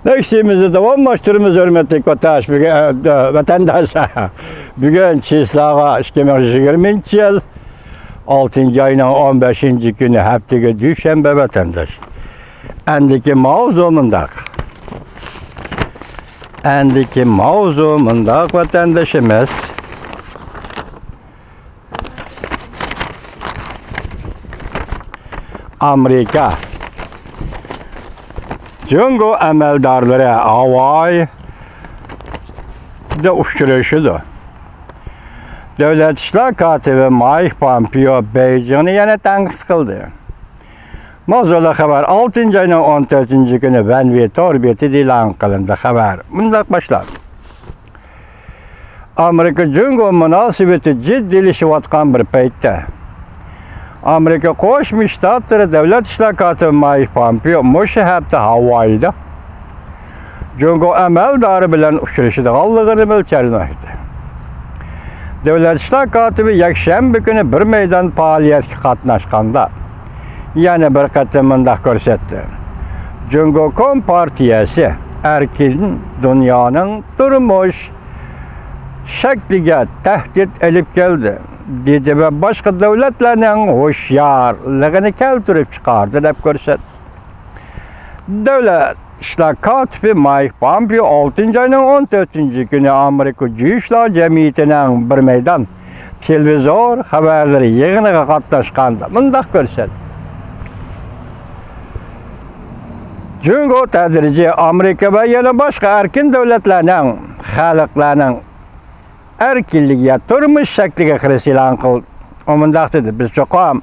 Nextimizni davomlashtiramiz, hurmatli vatandoshlar. Bugun Chislava 2020-yil 6-oyning 15-kuni haftaga dushanba vatandosh. Andiki mavzu mundaq vatandoshimiz Amerika Jungo amaldorlari Hawaii da uchrashuvi. Davlat ishlar kotibi Mike Pompeo Beijingni yana tanqid qildi. Mavzular xabar 6-oyning 14-kuni Vanvet orbitida e'lon qilindi. Xabar bunday boshladi. Amerika Jungo munosabati jiddiylashayotgan bir paytda Amerika Qo'shma Shtatlari davlat ishlar kotibi Mike Pompeo o'sha hafta Hawaiida Jungo amaldori bilan uchrashadiganligini bildirmoqda. Davlat ishlar kotibi yakshanba kuni bir maydon faoliyatga qatnashganda yana bir qatam mundaq ko'rsatdi. Jungo Kompartiyasi erkin dunyoning turmush shakliga tahdid olib keldi dedi ve başka devletlerinin hoşyarlığını keltirip çıkardı deb ko'rsatdi. Davlat ishlar kotibi Mike Pompeo 6-oyning 14-kuni Amerika Jo'ishlar jamiyatining bir maydon televizor xabarlari yig'iniga qatnashganda bunday ko'rsatdi. Jungo tadrijiy Amerika va yana boshqa erkin davlatlarning xalqlarning erkinligiga, turmush shakliga kirish e'lon qildi. O mundaq dedi: "Biz cho'qim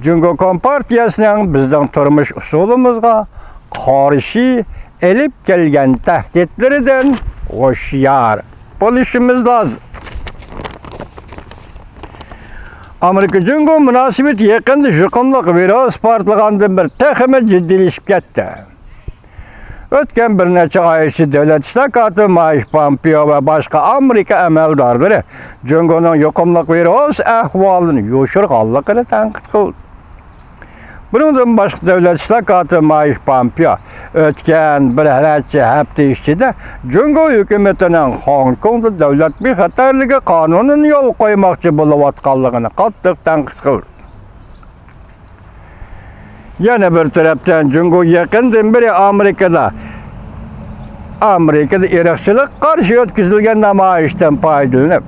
Jungo Kompartiyasining bizning turmush usulimizga qarshi elib kelgan tahditlaridan hoşyar bo'lishimiz lozim." Amerika Jungo munosabati yaqinda yuqumliq virus portlagandan bir texmi jiddiylashib ketdi. O'tgan bir necha oy ichida davlat ishlar kotibi Mike Pompeo va boshqa Amerika amaldorlari Jungoning yuqumli virus ahvolini yoshirganligini tanqid qildi. Bundan boshqa davlat ishlar kotibi Mike Pompeo o'tgan bir necha hafta ichida Jungo hukumatining Hong Kongda davlat bexatarligi qonunini yo'l qo'ymoqchi bo'layotganligini qattiq tanqid qildi. Yana bir tarafdan Jungo yaqindan beri Amerikada irqchilik qarshi o'tkazilgan namoyishdan foydalanib,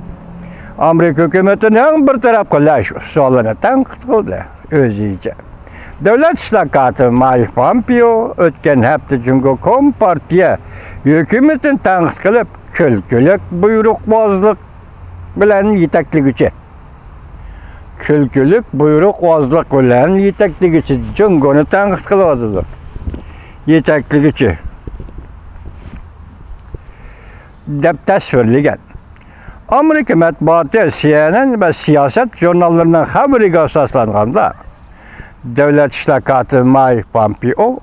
Amerika hukumatining bir taraf qilash usulini tanqid qildi o'zicha. Davlat ishlar kotibi Mike Pompeo o'tgan hafta Jungo Kompartiya hukumatini tanqid qilib, kulkulik buyruqbozlik bilan yetaklig'ichi Jungoni tanqid qilyapti. Yetakligichi deb tasvirlagan. Amerika matbuoti CNN va siyosat jurnallarining xabariga asoslanganda davlat ishlar kotibi Mike Pompeo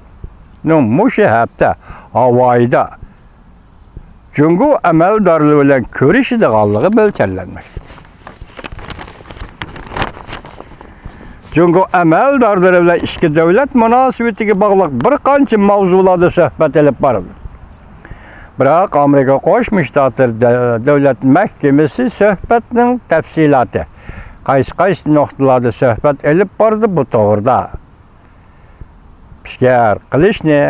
o'sha hafta Hawaiida Jungo amaldorlari bilan ko'rishadiganligi bildirilmoqda. Jungo amaldorlari bilan ikki davlat munosabatiga bog'liq bir qancha mavzularda suhbat olib borildi. Biroq Amerika Qo'shma Shtatlari davlat mahkamasi suhbatning tafsiloti, qaysi nuqtalarda suhbat olib bordi bu to'g'rida fikr qilishni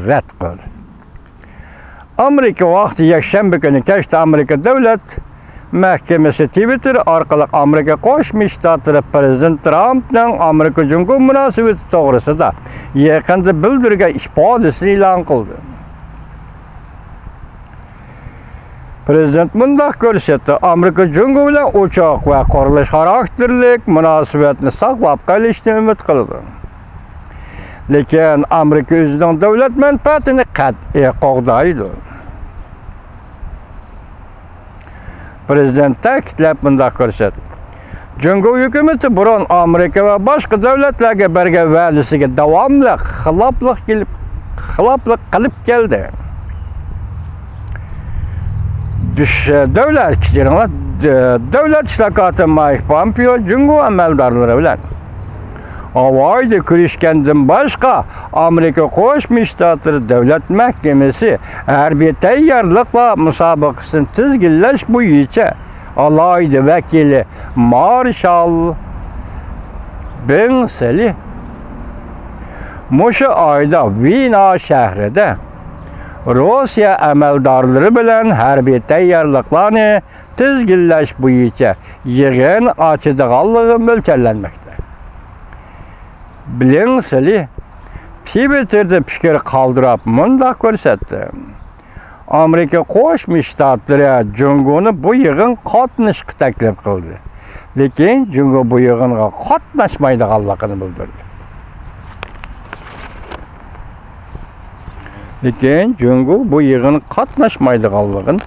rad qildi. Amerika vaqti yakshanba kuni kechda Amerika davlat mahkamasi Twitter orqali Amerika Qo'shma Shtatlari prezident Trampning Amerika Jungo munosabati to'g'risida yaqinda bildirgan ifodasini e'lon qildi. Prezident bunday ko'rsatdi: Amerika Jungo bilan o'choq va qurilish xarakterli munosabatni saqlab qolishni umid qildi. Lekin Amerika o'zining davlat manfaatini qat'iy qo'g'daydi. Prezident ta'kidlab bunday ko'rsatdi: Jungo hukumati burun Amerika va boshqa davlatlarga bergan va'dasiga davomli xiloflik qilib keldi. Davlat ishlar kotibi Mike Pompeo Jungo amaldorlari bilan havayda kirishgandan başqa Amerika Qo'shma Shtatlari Davlat Mahkamasi harbiy tayyorliklar musobaqasini tizginlash bo'yicha alohida vakili Marshall Bensali Muşu ayda Vina şehrida Rossiya amaldorlari bilan harbiy tayyorliklarni tizginlash bo'yicha yig'in ochadiganligi mo'ljallanmoqda. Bensali Twitter'da fikr qoldirib mundaq ko'rsatdi. Amerika Qo'shma Shtatlari Jungoni bu yig'in qatnashishga taklif qildi. Lekin Jungo bu yig'inga qatnashmaydiganligini bildirdi. Lekin Jungo bu yig'in qatnashmaydiganligini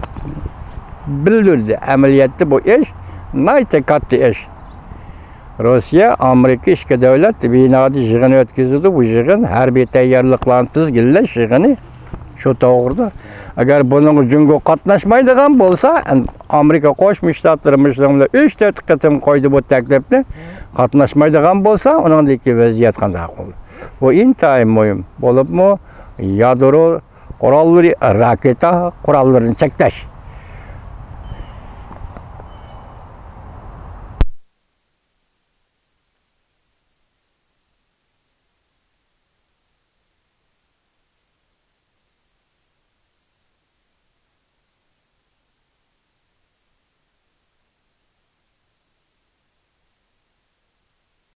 bildirdi. Amaliyotda bu ish nayta katta ish. Rossiya, Amerika ikki davlat binoda yig'in o'tkazdi. Bu yig'in harbiy tayyorliklarni tizginlash yig'ini shu to'g'rida. Agar buning Jungo qatnashmaydigan bo'lsa, Amerika Qo'shma Shtatlari bilan 3-4 qatim qo'ydi bu taklifni. Qatnashmaydigan bo'lsa, uningdagi vaziyat qanday bo'ladi? Bu intayin muhim bo'libmi? Yadro qurollari, raketa qurollarini cheklash.